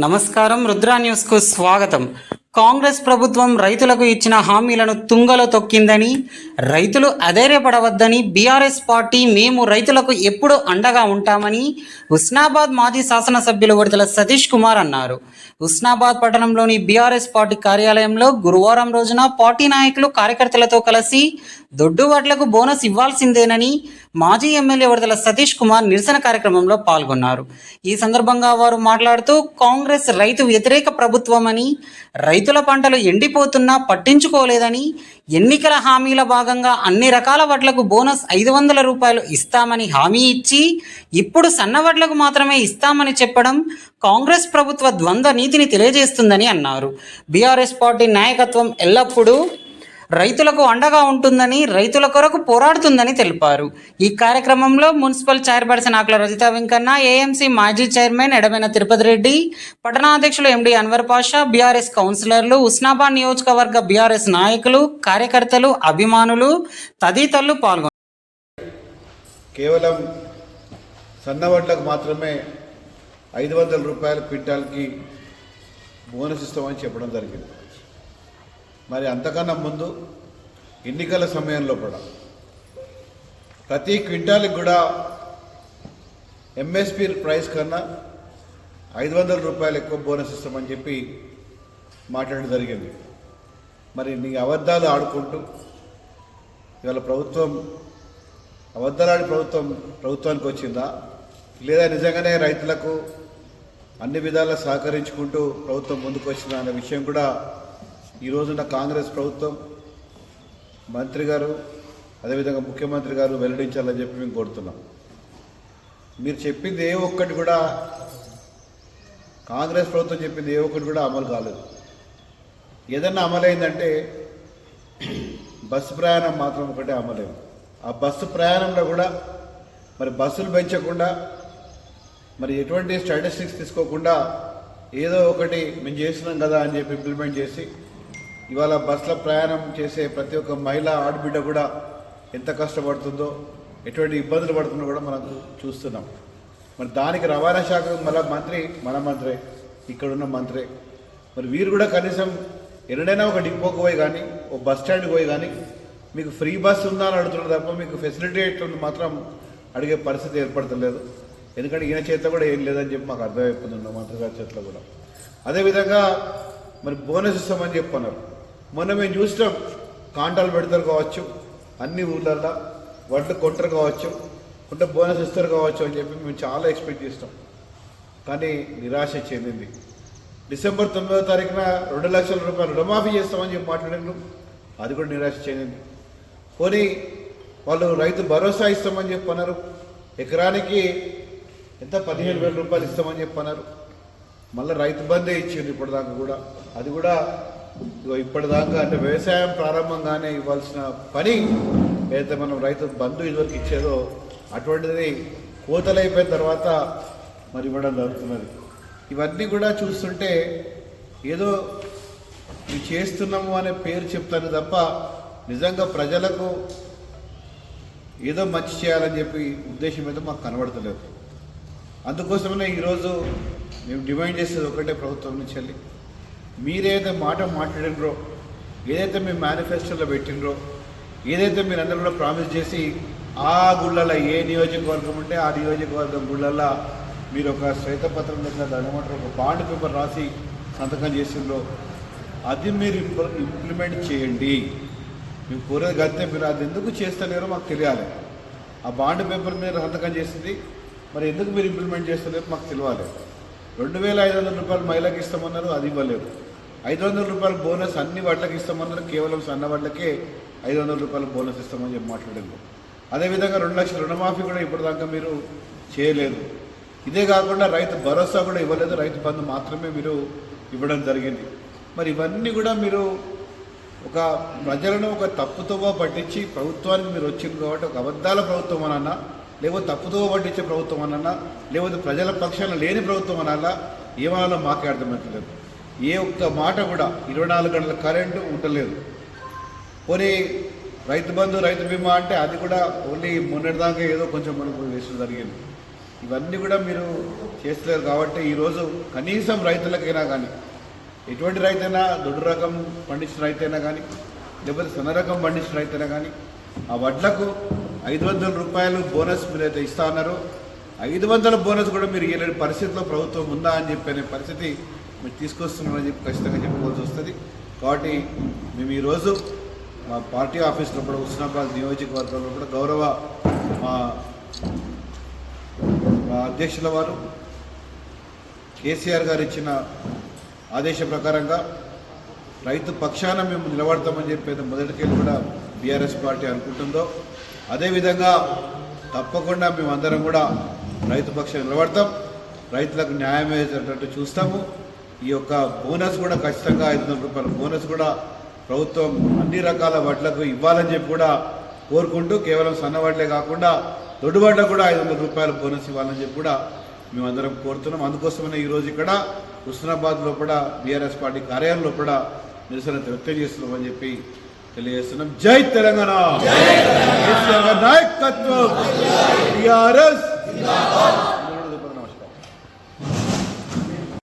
నమస్కారం. రుద్రా న్యూస్కు స్వాగతం. కాంగ్రెస్ ప్రభుత్వం రైతులకు ఇచ్చిన హామీలను తుంగలో తొక్కిందని, రైతులు అధైర్యపడవద్దని బీఆర్ఎస్ పార్టీ మేము రైతులకు ఎప్పుడూ అండగా ఉంటామని హుస్నాబాద్ మాజీ శాసనసభ్యులు విడుదల సతీష్ కుమార్ అన్నారు. హుస్నాబాద్ పట్టణంలోని బీఆర్ఎస్ పార్టీ కార్యాలయంలో గురువారం రోజున పార్టీ నాయకులు కార్యకర్తలతో కలిసి దొడ్డు వడ్లకు బోనస్ ఇవ్వాల్సిందేనని మాజీ ఎమ్మెల్యే విడుదల సతీష్ కుమార్ నిరసన కార్యక్రమంలో పాల్గొన్నారు. ఈ సందర్భంగా వారు మాట్లాడుతూ కాంగ్రెస్ రైతు వ్యతిరేక ప్రభుత్వమని, రైతుల పంటలు ఎండిపోతున్నా పట్టించుకోలేదని, ఎన్నికల హామీల భాగంగా అన్ని రకాల వడ్లకు బోనస్ 500 రూపాయలు ఇస్తామని హామీ ఇచ్చి ఇప్పుడు సన్న వడ్లకు మాత్రమే ఇస్తామని చెప్పడం కాంగ్రెస్ ప్రభుత్వ ద్వంద్వ నీతిని తెలియజేస్తుందని అన్నారు. బీఆర్ఎస్ పార్టీ నాయకత్వం ఎల్లప్పుడూ రైతులకు అండగా ఉంటుందని, రైతుల కొరకు పోరాడుతుందని తెలిపారు. ఈ కార్యక్రమంలో మున్సిపల్ చైర్పర్సన్ ఆకుల రజిత వెంకన్న, ఏఎంసీ మాజీ చైర్మన్ ఎడమైన తిరుపతి రెడ్డి, పట్టణాధ్యక్షులు ఎండి అన్వర్ పాషా, బీఆర్ఎస్ కౌన్సిలర్లు, హుస్నాబాద్ నియోజకవర్గ బీఆర్ఎస్ నాయకులు, కార్యకర్తలు, అభిమానులు తదితరులు పాల్గొన్నారు. కేవలం సన్నవడ్లకు మాత్రమే 500 రూపాయల క్వింటాల్కి బోనస్ ఇస్తామని చెప్పడం జరిగింది. మరి అంతకన్నా ముందు ఎన్నికల సమయంలో కూడా ప్రతి క్వింటాల్కి కూడా ఎంఎస్పి ప్రైస్ కన్నా 500 రూపాయలు ఎక్కువ బోనస్ ఇస్తామని చెప్పి మాట్లాడడం జరిగింది. మరి నీ అబద్ధాలు ఆడుకుంటూ ఇవాళ అబద్ధాలాడి ప్రభుత్వానికి వచ్చిందా, లేదా నిజంగానే రైతులకు అన్ని విధాలా సహకరించుకుంటూ ప్రభుత్వం ముందుకు వచ్చిందా అనే విషయం కూడా ఈ రోజున కాంగ్రెస్ ప్రభుత్వం, మంత్రి గారు, అదేవిధంగా ముఖ్యమంత్రి గారు వెల్లడించాలని చెప్పి మేము కోరుతున్నాం. మీరు చెప్పింది ఏ ఒక్కటి కూడా, కాంగ్రెస్ ప్రభుత్వం చెప్పింది ఏ ఒక్కటి కూడా అమలు కాలేదు. ఏదన్నా అమలైందంటే బస్సు ప్రయాణం మాత్రం ఒకటే అమలైంది. ఆ బస్సు ప్రయాణంలో కూడా మరి బస్సులు పెంచకుండా, మరి ఎటువంటి స్టాటిస్టిక్స్ తీసుకోకుండా ఏదో ఒకటి మేము చేస్తున్నాం కదా అని చెప్పి ఇంప్లిమెంట్ చేసి ఇవాళ బస్సులో ప్రయాణం చేసే ప్రతి ఒక్క మహిళ ఆడబిడ్డ కూడా ఎంత కష్టపడుతుందో, ఎటువంటి ఇబ్బందులు పడుతుందో కూడా మనం చూస్తున్నాం. మరి దానికి రవాణా శాఖ మన మంత్రే, ఇక్కడున్న మంత్రే, మరి వీరు కూడా కనీసం ఎన్నడైనా ఒక డిపోకి పోయి కానీ, ఒక బస్ స్టాండ్కి పోయి కానీ మీకు ఫ్రీ బస్ ఉందా అని అడుగుతున్నారు తప్ప మీకు ఫెసిలిటీ ఎట్లుంది మాత్రం అడిగే పరిస్థితి ఏర్పడతలేదు. ఎందుకంటే ఈయన చేతిలో కూడా ఏం లేదని చెప్పి మాకు అర్థమైపోతుంది, మంత్రి గారి చేతిలో కూడా. అదేవిధంగా మరి బోనస్ ఇస్తామని చెప్పన్నారు. మొన్న మేము చూసినాం, కాంటాలు పెడతారు కావచ్చు, అన్ని ఊళ్ళల్లో వడ్లు కొంటారు కావచ్చు, కొంటే బోనస్ ఇస్తారు కావచ్చు అని చెప్పి మేము చాలా ఎక్స్పెక్ట్ చేస్తాం. కానీ నిరాశ చెందింది. డిసెంబర్ 9వ తారీఖున 2 లక్షల రూపాయలు రుణమాఫీ చేస్తామని చెప్పి మాట్లాడారు, అది కూడా నిరాశ చెందింది. పోనీ వాళ్ళు రైతు భరోసా ఇస్తామని చెప్పన్నారు, ఎకరానికి ఎంత 15,000 రూపాయలు ఇస్తామని చెప్పన్నారు. మళ్ళీ రైతు బందే ఇచ్చింది ఇప్పటిదాకా కూడా, అది కూడా ఇప్పటిదాకా అంటే వ్యవసాయం ప్రారంభంగానే ఇవ్వాల్సిన పని ఏదైతే మనం రైతు బంధు ఇదివరకు ఇచ్చేదో అటువంటిది కోతలు అయిపోయిన తర్వాత మరి ఇవ్వడం జరుగుతున్నది. ఇవన్నీ కూడా చూస్తుంటే ఏదో ఇవి చేస్తున్నాము అనే పేరు చెప్తాను తప్ప నిజంగా ప్రజలకు ఏదో మంచి చేయాలని చెప్పి ఉద్దేశం అయితే మాకు కనబడతలేదు. అందుకోసమనే ఈరోజు మేము డిమాండ్ చేసేది ఒకటే ప్రభుత్వం నుంచి వెళ్ళి, మీరేదైతే మాట మాట్లాడినరో, ఏదైతే మీ మేనిఫెస్టోలో పెట్టినరో, ఏదైతే మీరు అందరూ కూడా ప్రామిస్ చేసి ఆ గుళ్ళల్లో ఏ నియోజకవర్గం ఉంటే ఆ నియోజకవర్గం గుళ్ళల్లో మీరు ఒక శ్వేతపత్రం దగ్గర దానిమంటారు ఒక బాండ్ పేపర్ రాసి సంతకం చేసిండ్రో అది మీరు ఇంప్లిమెంట్ చేయండి. మేము కోరేది అంతే. మీరు అది ఎందుకు చేస్తలేరో మాకు తెలియాలి. ఆ బాండ్ పేపర్ మీద సంతకం చేసింది మరి ఎందుకు మీరు ఇంప్లిమెంట్ చేస్తలేరో మాకు తెలియాలి. 2,500 రూపాయలు మహిళకి ఇస్తామన్నారు, అది ఇవ్వలేదు. 500 రూపాయల బోనస్ అన్ని వడ్లకి ఇస్తామన్నారు, కేవలం సన్న వడ్లకే 500 రూపాయల బోనస్ ఇస్తామని చెప్పి మాట్లాడారు. అదేవిధంగా 2 లక్షల రుణమాఫీ కూడా ఇప్పటిదాకా మీరు చేయలేదు. ఇదే కాకుండా రైతు భరోసా కూడా ఇవ్వలేదు, రైతు బంధు మాత్రమే మీరు ఇవ్వడం జరిగింది. మరి ఇవన్నీ కూడా మీరు ఒక ప్రజలను ఒక తప్పుతోవ పట్టించి ప్రభుత్వానికి మీరు వచ్చింది కాబట్టి ఒక అబద్ధాల ప్రభుత్వం అనన్నా, లేకపోతే తప్పుతోవ పట్టించే ప్రభుత్వం అనన్నా, లేకపోతే ప్రజల పక్షాన లేని ప్రభుత్వం అనాలా, ఏమనాలో మాకే అర్థమవుతలేదు. ఏ ఒక్క మాట కూడా 24 గంటల కరెంటు ఉండలేదు. పోనీ రైతు బంధు, రైతు బీమా అంటే అది కూడా ఓన్లీ మొన్నటిదాకా ఏదో కొంచెం మనకు వేసడం జరిగింది. ఇవన్నీ కూడా మీరు చేస్తలేరు కాబట్టి ఈరోజు కనీసం రైతులకైనా కానీ ఎటువంటి రైతైనా దొడ్డు రకం పండించిన రైతైనా కానీ లేకపోతే సన్న రకం పండించిన రైతైనా కానీ ఆ వడ్లకు 500 రూపాయలు బోనస్ మీరైతే ఇస్తా అన్నారు. 500 బోనస్ కూడా మీరు ఇవ్వలేని పరిస్థితిలో ప్రభుత్వం ఉందా అని చెప్పనే పరిస్థితి మీరు తీసుకొస్తున్నారని చెప్పి ఖచ్చితంగా చెప్పుకోవాల్సి వస్తుంది. కాబట్టి మేము ఈరోజు మా పార్టీ ఆఫీస్లో కూడా హుస్నాబాద్ నియోజకవర్గంలో కూడా గౌరవ మా అధ్యక్షుల వారు కేసీఆర్ గారు ఇచ్చిన ఆదేశ ప్రకారంగా రైతు పక్షాన మేము నిలబడతామని చెప్పేది మొదటికెళ్ళి కూడా బీఆర్ఎస్ పార్టీ అనుకుంటుందో అదేవిధంగా తప్పకుండా మేమందరం కూడా రైతు పక్షాన నిలబడతాం, రైతులకు న్యాయం అయ్యేటట్టు చూస్తాము. ఈ యొక్క బోనస్ కూడా ఖచ్చితంగా 500 రూపాయల బోనస్ కూడా ప్రభుత్వం అన్ని రకాల వడ్లకు ఇవ్వాలని చెప్పి కూడా కోరుకుంటూ కేవలం సన్న వడ్లే కాకుండా దొడ్డు వడ్లకు కూడా 500 రూపాయల బోనస్ ఇవ్వాలని చెప్పి కూడా మేమందరం కోరుతున్నాం. అందుకోసమనే ఈరోజు ఇక్కడ హుస్నాబాద్లో కూడా బీఆర్ఎస్ పార్టీ కార్యాలయంలో కూడా నిరసన వ్యక్తం చేస్తున్నామని చెప్పి తెలియజేస్తున్నాం. జై తెలంగాణ, కేసీఆర్ నాయకత్వం, బీఆర్ఎస్.